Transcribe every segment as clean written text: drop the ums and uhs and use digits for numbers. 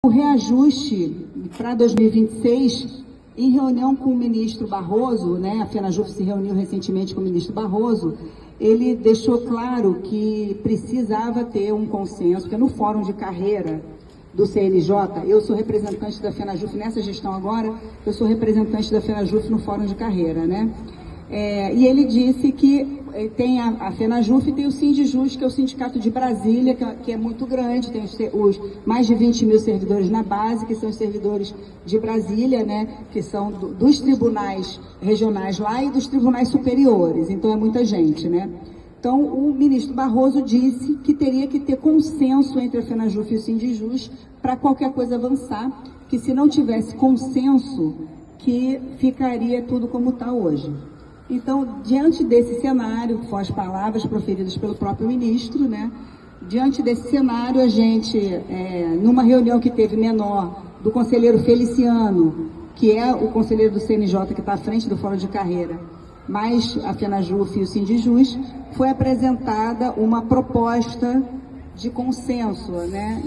O reajuste para 2026, em reunião com o ministro Barroso, né, a FenaJuF se reuniu recentemente com o ministro Barroso, ele deixou claro que precisava ter um consenso, porque no fórum de carreira do CNJ, eu sou representante da FenaJuF nessa gestão agora, eu sou representante da FenaJuF no fórum de carreira, né? E ele disse que tem a FenaJuF e tem o Sindijus, que é o sindicato de Brasília, que é muito grande, tem os mais de 20 mil servidores na base, que são os servidores de Brasília, né, que são dos tribunais regionais lá e dos tribunais superiores, então é muita gente, né? Então, o ministro Barroso disse que teria que ter consenso entre a FenaJuF e o Sindijus para qualquer coisa avançar, que se não tivesse consenso, que ficaria tudo como está hoje. Então, diante desse cenário, que foram as palavras proferidas pelo próprio ministro, né? Diante desse cenário, a gente, numa reunião que teve menor do conselheiro Feliciano, que é o conselheiro do CNJ que está à frente do Fórum de Carreira, mais a FenaJuF e o Sindijus, foi apresentada uma proposta de consenso, né?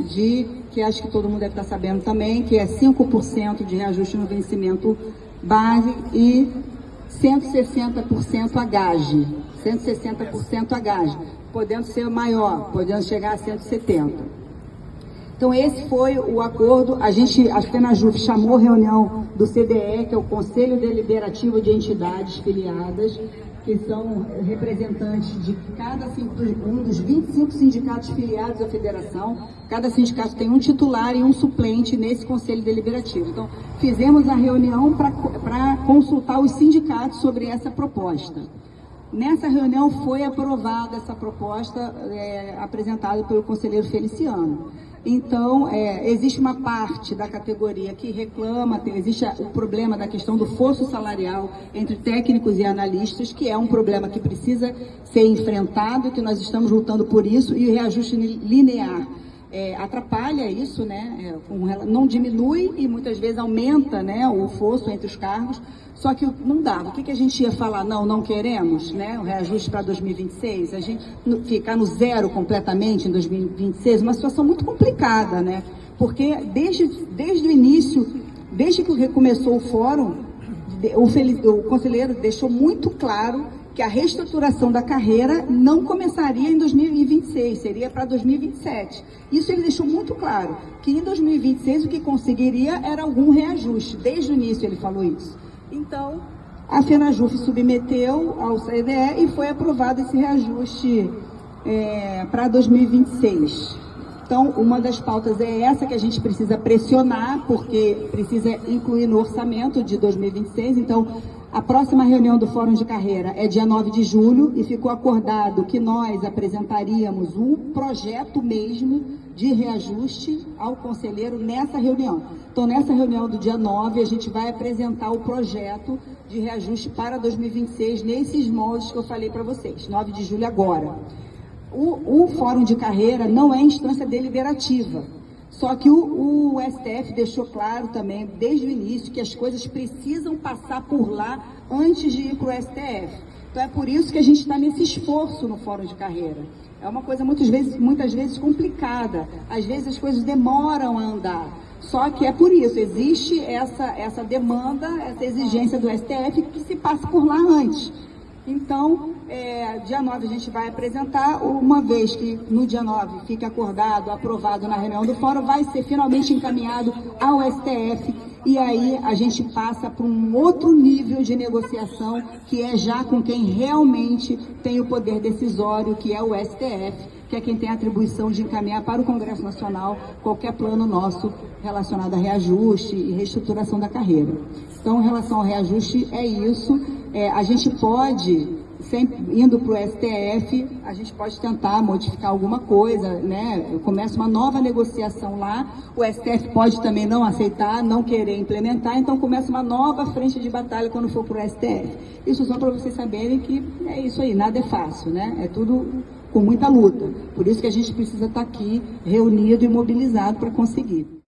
Que acho que todo mundo deve estar sabendo também, que é 5% de reajuste no vencimento base e 160% a gage, 160% a gage, podendo ser maior, podendo chegar a 170%. Então esse foi o acordo. A FenaJuF chamou reunião do CDE, que é o Conselho Deliberativo de Entidades Filiadas, que são representantes de um dos 25 sindicatos filiados à federação. Cada sindicato tem um titular e um suplente nesse Conselho Deliberativo. Então, fizemos a reunião para consultar os sindicatos sobre essa proposta. Nessa reunião foi aprovada essa proposta apresentada pelo conselheiro Feliciano. Então, existe uma parte da categoria que reclama, existe o problema da questão do fosso salarial entre técnicos e analistas, que é um problema que precisa ser enfrentado, que nós estamos lutando por isso, e o reajuste linear atrapalha isso, né? Não diminui e muitas vezes aumenta, né, o fosso entre os cargos, só que não dava. O que a gente ia falar? Não queremos, né, o reajuste para 2026, a gente ficar no zero completamente em 2026, uma situação muito complicada, né? Porque desde o início, desde que começou o fórum, o conselheiro deixou muito claro que a reestruturação da carreira não começaria em 2026, seria para 2027. Isso ele deixou muito claro, que em 2026 o que conseguiria era algum reajuste. Desde o início ele falou isso. Então, a FenaJuF submeteu ao CDE e foi aprovado esse reajuste para 2026. Então, uma das pautas é essa, que a gente precisa pressionar, porque precisa incluir no orçamento de 2026. Então, a próxima reunião do Fórum de Carreira é dia 9 de julho e ficou acordado que nós apresentaríamos um projeto mesmo de reajuste ao conselheiro nessa reunião. Então, nessa reunião do dia 9, a gente vai apresentar o projeto de reajuste para 2026 nesses moldes que eu falei para vocês, 9 de julho agora. O Fórum de Carreira não é instância deliberativa, só que o STF deixou claro também, desde o início, que as coisas precisam passar por lá antes de ir para o STF. Então é por isso que a gente está nesse esforço no Fórum de Carreira. É uma coisa muitas vezes complicada, às vezes as coisas demoram a andar. Só que é por isso, existe essa demanda, essa exigência do STF que se passe por lá antes. Então, dia 9 a gente vai apresentar, uma vez que no dia 9 fique acordado, aprovado na reunião do fórum, vai ser finalmente encaminhado ao STF e aí a gente passa para um outro nível de negociação, que é já com quem realmente tem o poder decisório, que é o STF, que é quem tem a atribuição de encaminhar para o Congresso Nacional qualquer plano nosso relacionado a reajuste e reestruturação da carreira. Então, em relação ao reajuste, é isso. A gente pode, sempre indo para o STF, a gente pode tentar modificar alguma coisa, né? Começa uma nova negociação lá, o STF pode também não aceitar, não querer implementar, então começa uma nova frente de batalha quando for para o STF. Isso só para vocês saberem que é isso aí, nada é fácil, né? É tudo com muita luta. Por isso que a gente precisa estar aqui reunido e mobilizado para conseguir.